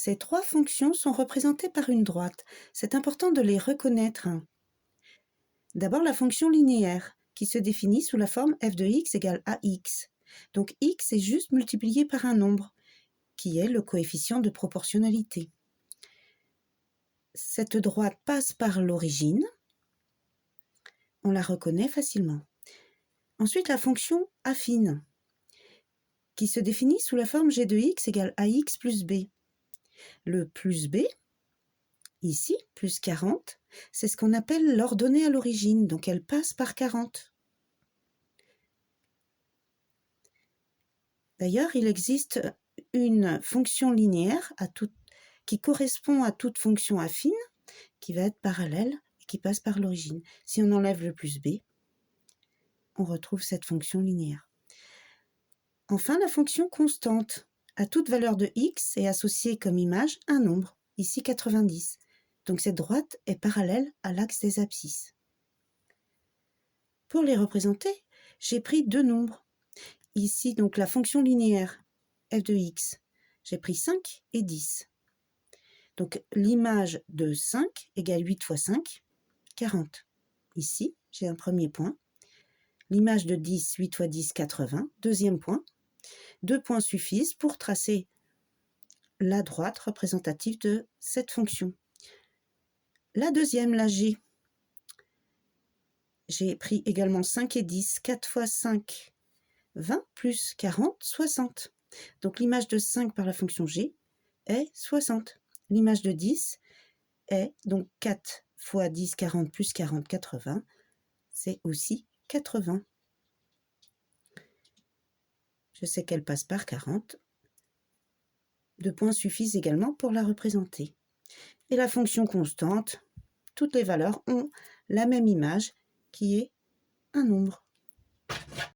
Ces trois fonctions sont représentées par une droite. C'est important de les reconnaître. D'abord, la fonction linéaire, qui se définit sous la forme f de x égale ax. Donc x est juste multiplié par un nombre, qui est le coefficient de proportionnalité. Cette droite passe par l'origine. On la reconnaît facilement. Ensuite, la fonction affine, qui se définit sous la forme g de x égale ax plus b. Le plus b, ici, plus 40, c'est ce qu'on appelle l'ordonnée à l'origine, donc elle passe par 40. D'ailleurs, il existe une fonction linéaire qui correspond à toute fonction affine, qui va être parallèle et qui passe par l'origine. Si on enlève le plus b, on retrouve cette fonction linéaire. Enfin, la fonction constante. À toute valeur de x est associée comme image un nombre, ici 90. Donc cette droite est parallèle à l'axe des abscisses. Pour les représenter, j'ai pris deux nombres. Ici, donc la fonction linéaire f de x, j'ai pris 5 et 10. Donc l'image de 5 égale 8 fois 5, 40. Ici, j'ai un premier point. L'image de 10, 8 fois 10, 80. Deuxième point. 2 points suffisent pour tracer la droite représentative de cette fonction. La deuxième, la g. J'ai pris également 5 et 10. 4 fois 5, 20 plus 40, 60. Donc l'image de 5 par la fonction g est 60. L'image de 10 est donc 4 fois 10, 40 plus 40, 80. C'est aussi 80. Je sais qu'elle passe par 40. 2 points suffisent également pour la représenter. Et la fonction constante, toutes les valeurs ont la même image qui est un nombre.